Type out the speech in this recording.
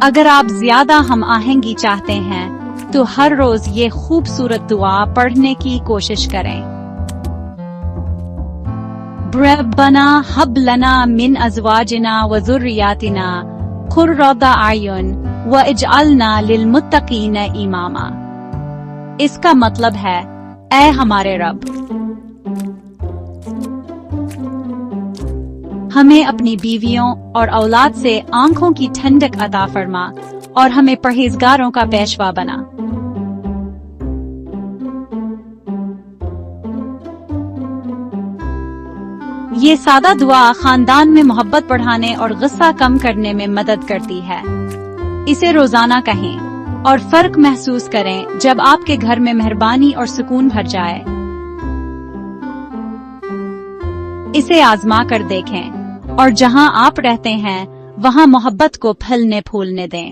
اگر آپ زیادہ ہم آہنگی چاہتے ہیں تو ہر روز یہ خوبصورت دعا پڑھنے کی کوشش کریں۔ ربنا ہب لنا من ازواجنا وذریاتنا قرۃ اعین واجعلنا للمتقین اماما۔ اس کا مطلب ہے، اے ہمارے رب، ہمیں اپنی بیویوں اور اولاد سے آنکھوں کی ٹھنڈک عطا فرما اور ہمیں پرہیزگاروں کا پیشوا بنا۔ یہ سادہ دعا خاندان میں محبت بڑھانے اور غصہ کم کرنے میں مدد کرتی ہے۔ اسے روزانہ کہیں اور فرق محسوس کریں جب آپ کے گھر میں مہربانی اور سکون بھر جائے۔ اسے آزما کر دیکھیں اور جہاں آپ رہتے ہیں وہاں محبت کو پھلنے پھولنے دیں۔